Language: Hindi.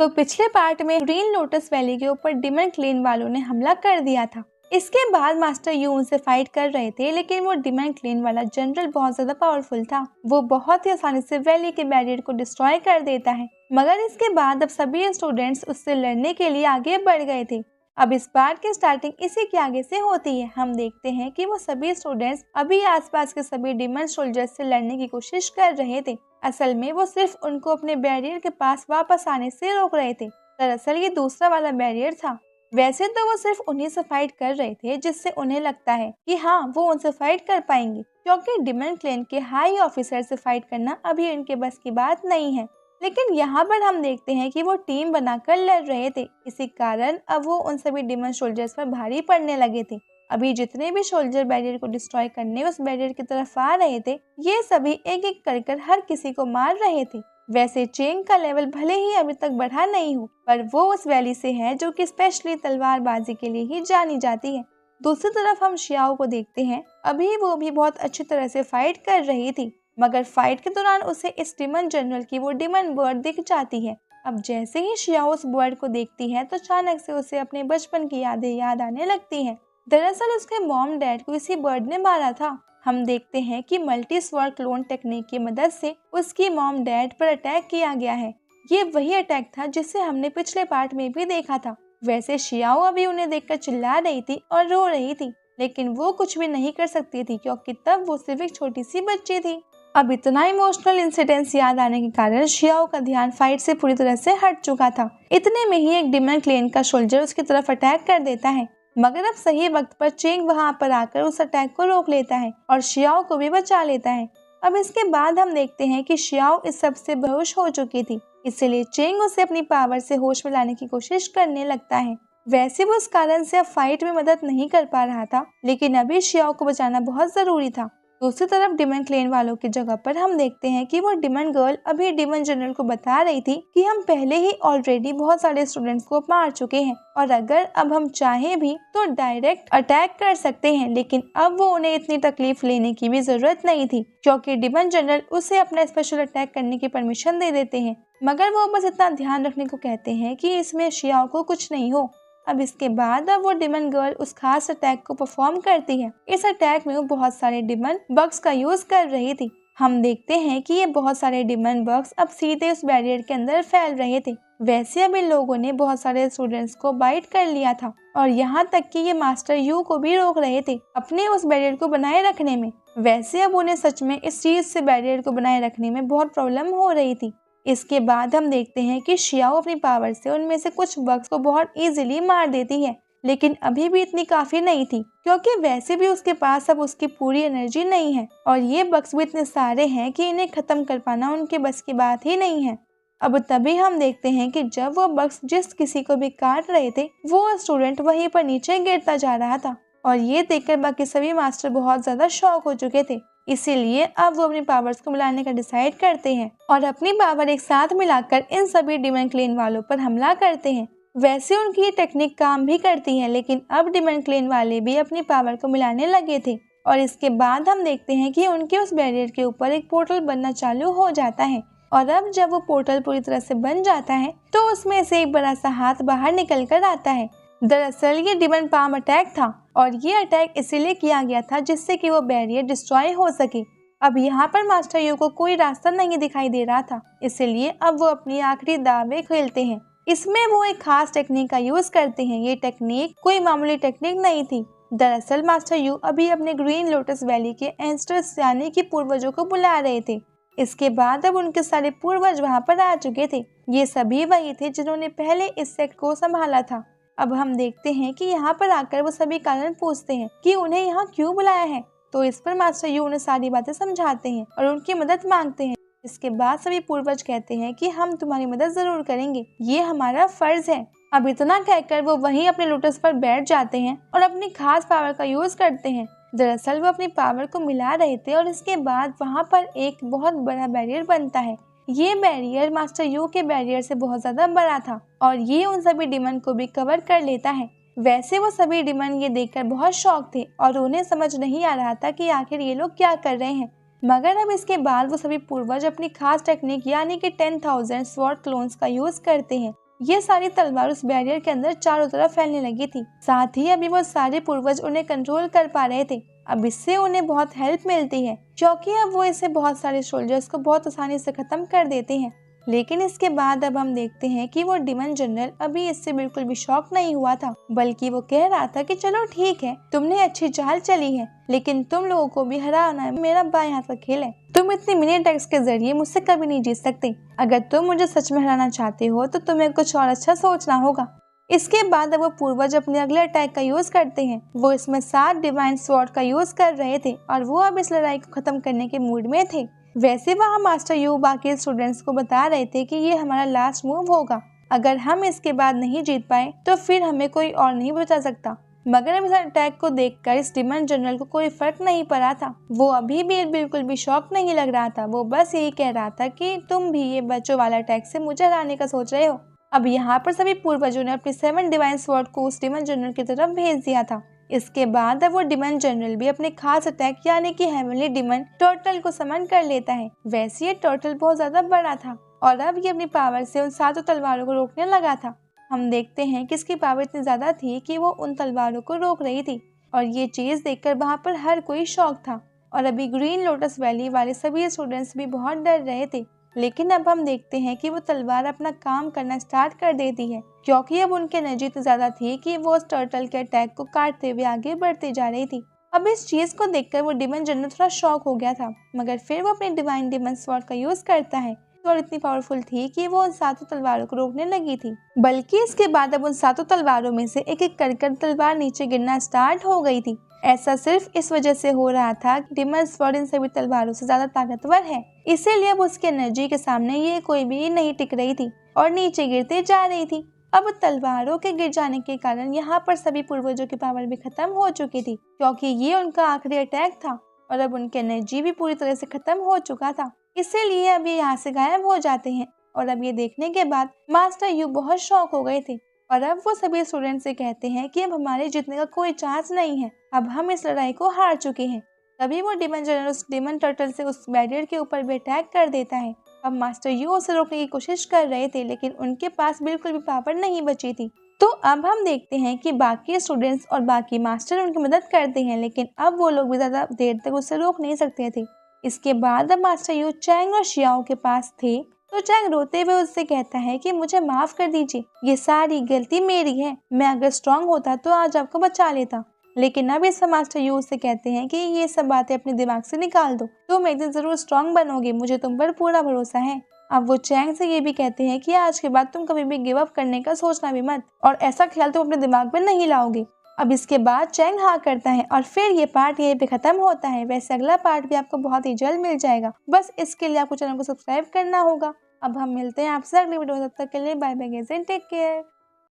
तो पिछले पार्ट में ग्रीन लोटस वैली के ऊपर डिमन क्लेन वालों ने हमला कर दिया था। इसके बाद मास्टर यू उनसे फाइट कर रहे थे, लेकिन वो डिमन क्लेन वाला जनरल बहुत ज्यादा पावरफुल था। वो बहुत ही आसानी से वैली के बैरियर को डिस्ट्रॉय कर देता है। मगर इसके बाद अब सभी स्टूडेंट्स उससे लड़ने के लिए आगे बढ़ गए थे। अब इस पार्ट की स्टार्टिंग इसी के आगे से होती है। हम देखते हैं कि वो सभी स्टूडेंट्स अभी आसपास के सभी डिमन सोल्जर्स से लड़ने की कोशिश कर रहे थे। असल में वो सिर्फ उनको अपने बैरियर के पास वापस आने से रोक रहे थे। दरअसल ये दूसरा वाला बैरियर था। वैसे तो वो सिर्फ उन्हीं से फाइट कर रहे थे जिससे उन्हें लगता है कि हाँ वो उनसे फाइट कर पाएंगे, क्योंकि डिमन क्लेन के हाई ऑफिसर से फाइट करना अभी उनके बस की बात नहीं है। लेकिन यहाँ पर हम देखते हैं कि वो टीम बनाकर लड़ रहे थे। इसी कारण अब वो उन सभी डिमन सोल्जर्स पर भारी पड़ने लगे थे। अभी जितने भी सोल्जर बैरियर को डिस्ट्रॉय करने उस बैरियर की तरफ आ रहे थे, ये सभी एक एक कर हर किसी को मार रहे थे। वैसे चेंग का लेवल भले ही अभी तक बढ़ा नहीं हो, पर वो उस वैली से है जो कि स्पेशली तलवारबाजी के लिए ही जानी जाती है। दूसरी तरफ हम शियाओ को देखते हैं। अभी वो भी बहुत अच्छी तरह से फाइट कर रही थी, मगर फाइट के दौरान उसे इस डिमन जनरल की वो डिमन बर्ड दिख जाती है। अब जैसे ही शियाओ उस बर्ड को देखती है तो अचानक से उसे अपने बचपन की यादें याद आने लगती हैं। दरअसल उसके मॉम डैड को इसी बर्ड ने मारा था। हम देखते हैं कि मल्टी स्वॉर्ड क्लोन टेक्निक की मदद से उसकी मॉम डैड पर अटैक किया गया है। ये वही अटैक था जिसे हमने पिछले पार्ट में भी देखा था। वैसे शियाओ अभी उन्हें देखकर चिल्ला रही थी और रो रही थी, लेकिन वो कुछ भी नहीं कर सकती थी क्योंकि तब वो सिर्फ एक छोटी सी बच्ची थी। अब इतना इमोशनल इंसिडेंट्स याद आने के कारण शियाओ का ध्यान फाइट से पूरी तरह से हट चुका था। इतने में ही एक डिमन क्लेन का सोल्जर उसकी तरफ अटैक कर देता है, मगर अब सही वक्त पर चेंग वहां पर आकर उस अटैक को रोक लेता है और शियाओ को भी बचा लेता है। अब इसके बाद हम देखते हैं कि शियाओ इस सब से बेहोश हो चुकी थी, इसलिए चेंग उसे अपनी पावर से होश में लाने की कोशिश करने लगता है। वैसे वो उस कारण से अब फाइट में मदद नहीं कर पा रहा था, लेकिन अभी शियाओ को बचाना बहुत जरूरी था। दूसरी तरफ डिमन क्लेन वालों की जगह पर हम देखते हैं कि वो डिमन गर्ल अभी डिमन जनरल को बता रही थी कि हम पहले ही ऑलरेडी बहुत सारे स्टूडेंट्स को मार चुके हैं और अगर अब हम चाहें भी तो डायरेक्ट अटैक कर सकते हैं, लेकिन अब वो उन्हें इतनी तकलीफ लेने की भी जरूरत नहीं थी क्योंकि डिमन जनरल उसे अपना स्पेशल अटैक करने की परमिशन दे देते हैं। मगर वो बस इतना ध्यान रखने को कहते हैं कि इसमें शियाओ को कुछ नहीं हो। अब इसके बाद अब वो डिमन गर्ल उस खास अटैक को परफॉर्म करती है। इस अटैक में वो बहुत सारे डिमन बग्स का यूज कर रही थी। हम देखते हैं कि ये बहुत सारे डिमन बग्स अब सीधे उस बैरियर के अंदर फैल रहे थे। वैसे अब इन लोगों ने बहुत सारे स्टूडेंट्स को बाइट कर लिया था और यहाँ तक कि ये मास्टर यू को भी रोक रहे थे अपने उस बैरियर को बनाए रखने में। वैसे अब उन्हें सच में इस चीज से बैरियर को बनाए रखने में बहुत प्रॉब्लम हो रही थी। इसके बाद हम देखते हैं कि शियाओ अपनी पावर से उनमें से कुछ बग्स को बहुत इजीली मार देती है, लेकिन अभी भी इतनी काफी नहीं थी क्योंकि वैसे भी उसके पास अब उसकी पूरी एनर्जी नहीं है और ये बग्स भी इतने सारे हैं कि इन्हें खत्म कर पाना उनके बस की बात ही नहीं है। अब तभी हम देखते हैं कि जब वो बग्स जिस किसी को भी काट रहे थे वो स्टूडेंट वहीं पर नीचे गिरता जा रहा था और ये देखकर बाकी सभी मास्टर बहुत ज्यादा शॉक हो चुके थे। इसीलिए अब वो अपनी पावर्स को मिलाने का डिसाइड करते हैं और अपनी पावर एक साथ मिलाकर इन सभी डिमन क्लेन वालों पर हमला करते हैं। वैसे उनकी ये टेक्निक काम भी करती है, लेकिन अब डिमन क्लेन वाले भी अपनी पावर को मिलाने लगे थे और इसके बाद हम देखते हैं कि उनके उस बैरियर के ऊपर एक पोर्टल बनना चालू हो जाता है और अब जब वो पोर्टल पूरी तरह से बन जाता है तो उसमें से एक बड़ा सा हाथ बाहर निकल कर आता है। दरअसल ये डिमन पाम अटैक था और ये अटैक इसीलिए किया गया था जिससे कि वो बैरियर डिस्ट्रॉय हो सके। अब यहाँ पर मास्टर यू को कोई रास्ता नहीं दिखाई दे रहा था, इसलिए अब वो अपनी आखिरी दावे खेलते हैं। इसमें वो एक खास टेक्निक का यूज करते हैं। ये टेक्निक कोई मामूली टेक्निक नहीं थी। दरअसल मास्टर यू अभी अपने ग्रीन लोटस वैली के एंसेस्टर्स यानी कि पूर्वजों को बुला रहे थे। इसके बाद अब उनके सारे पूर्वज वहाँ पर आ चुके थे। ये सभी वही थे जिन्होंने पहले इस सेक्ट को संभाला था। अब हम देखते हैं कि यहाँ पर आकर वो सभी कारण पूछते हैं कि उन्हें यहाँ क्यों बुलाया है, तो इस पर मास्टर यू उन्हें सारी बातें समझाते हैं और उनकी मदद मांगते हैं। इसके बाद सभी पूर्वज कहते हैं कि हम तुम्हारी मदद जरूर करेंगे, ये हमारा फर्ज है। अब इतना कहकर वो वहीं अपने लोटस पर बैठ जाते हैं और अपनी खास पावर का यूज करते हैं। दरअसल वो अपनी पावर को मिला रहे थे और इसके बाद वहाँ पर एक बहुत बड़ा बैरियर बनता है। ये बैरियर मास्टर यू के बैरियर से बहुत ज्यादा बड़ा था और ये उन सभी डिमन को भी कवर कर लेता है। वैसे वो सभी डिमन ये देखकर बहुत शॉक थे और उन्हें समझ नहीं आ रहा था कि आखिर ये लोग क्या कर रहे हैं। मगर अब इसके बाद वो सभी पूर्वज अपनी खास टेक्निक यानी कि 10,000 स्वॉर्ड क्लोन्स का यूज करते हैं ये सारी तलवार उस बैरियर के अंदर चारों तरफ फैलने लगी थी। साथ ही अभी वो सारे पूर्वज उन्हें कंट्रोल कर पा रहे थे। अब इससे उन्हें बहुत हेल्प मिलती है, क्योंकि अब वो इसे बहुत सारे सोल्जर्स को बहुत आसानी से खत्म कर देते हैं। लेकिन इसके बाद अब हम देखते हैं कि वो डिमन जनरल अभी इससे बिल्कुल भी शॉक नहीं हुआ था, बल्कि वो कह रहा था कि चलो ठीक है, तुमने अच्छी चाल चली है, लेकिन तुम लोगों को भी हराना मेरा बाएं हाथ का खेल है। तुम इतनी मिनी अटैक्स के जरिए मुझसे कभी नहीं जीत सकते। अगर तुम मुझे सच में हराना चाहते हो तो तुम्हें कुछ और अच्छा सोचना होगा। इसके बाद अब वो पूर्वज अपने अगले अटैक का यूज करते हैं। वो इसमें 7 डिवाइन स्वॉर्ड का यूज कर रहे थे और वो अब इस लड़ाई को खत्म करने के मूड में थे। वैसे वहाँ मास्टर यू बाकी स्टूडेंट्स को बता रहे थे कि ये हमारा लास्ट मूव होगा। अगर हम इसके बाद नहीं जीत पाए तो फिर हमें कोई और नहीं बचा सकता। मगर अब इस अटैक को देखकर इस डिमन जनरल को कोई फर्क नहीं पड़ा था। वो अभी भी बिल्कुल भी शॉक नहीं लग रहा था। वो बस यही कह रहा था कि तुम भी ये बच्चों वाला अटैक से मुझे हराने का सोच रहे हो। अब यहाँ पर सभी पूर्वजों ने अपने 7 डिवाइन स्वॉर्ड को उस डिमन जनरल की तरफ भेज दिया था। इसके बाद अब वो डिमन जनरल भी अपने खास अटैक यानी कि हेवनली डिमन टर्टल को समन कर लेता है। वैसे ये टर्टल बहुत ज्यादा बड़ा था और अब ये अपनी पावर से उन 7 तलवारों को रोकने लगा था। हम देखते हैं कि इसकी पावर इतनी ज्यादा थी कि वो उन तलवारों को रोक रही थी और ये चीज देखकर वहाँ पर हर कोई शॉक था। और अभी ग्रीन लोटस वैली वाले सभी स्टूडेंट्स भी बहुत डर रहे थे। लेकिन अब हम देखते हैं कि वो तलवार अपना काम करना स्टार्ट कर देती है, क्योंकि अब उनकी एनर्जी इतनी ज्यादा थी कि वो उस टर्टल के अटैक को काटते हुए आगे बढ़ते जा रही थी। अब इस चीज को देखकर वो डिमन जनरल थोड़ा शॉक हो गया था, मगर फिर वो अपने डिवाइन डिमन स्वॉर्ड का यूज करता है और इतनी पावरफुल थी कि वो उन 7 तलवारों को रोकने लगी थी। बल्कि इसके बाद अब उन 7 तलवारों में से एक एक कर तलवार नीचे गिरना स्टार्ट हो गई थी। ऐसा सिर्फ इस वजह से हो रहा था कि डिमन स्वॉर्ड इन सभी तलवारों से ज्यादा ताकतवर है, इसीलिए अब उसकी एनर्जी के सामने ये कोई भी नहीं टिक रही थी और नीचे गिरते जा रही थी। अब तलवारों के गिर जाने के कारण यहाँ पर सभी पूर्वजों की पावर भी खत्म हो चुकी थी, क्योंकि ये उनका आखिरी अटैक था और अब उनकी एनर्जी भी पूरी तरह से खत्म हो चुका था। इसीलिए अब ये यहाँ से गायब हो जाते हैं। और अब ये देखने के बाद मास्टर यू बहुत शॉक हो गए थे और अब वो सभी स्टूडेंट से कहते हैं कि अब हमारे जीतने का कोई चांस नहीं है, अब हम इस लड़ाई को हार चुके हैं। तभी वो डिमन जनरल उस डिमन टर्टल से उस बैरियर के ऊपर भी अटैक कर देता है। अब मास्टर यू उसे रोकने की कोशिश कर रहे थे, लेकिन उनके पास बिल्कुल भी पावर नहीं बची थी। तो अब हम देखते हैं कि बाकी स्टूडेंट्स और बाकी मास्टर उनकी मदद करते हैं, लेकिन अब वो लोग भी ज्यादा देर तक उसे रोक नहीं सकते थे। इसके बाद अब मास्टर यू चैंग और शियाओ के पास थे, तो चैंग रोते हुए उससे कहता है कि मुझे माफ कर दीजिए, ये सारी गलती मेरी है, मैं अगर स्ट्रांग होता तो आज आपको बचा लेता। लेकिन अब इस मास्टर यू उससे कहते हैं कि ये सब बातें अपने दिमाग से निकाल दो, तुम एक दिन जरूर स्ट्रांग बनोगे, मुझे तुम पर पूरा भरोसा है। अब वो चैंग से ये भी कहते हैं कि आज के बाद तुम कभी भी गिव अप करने का सोचना भी मत, और ऐसा ख्याल तुम अपने दिमाग में नहीं लाओगे। अब इसके बाद चैंग हाँ करता है और फिर ये पार्ट यहीं पे खत्म होता है। वैसे अगला पार्ट भी आपको बहुत ही जल्द मिल जाएगा, बस इसके लिए आपको चैनल को सब्सक्राइब करना होगा। अब हम मिलते हैं आपसे अगली वीडियो में, तब तक के लिए bye bye guys and take care.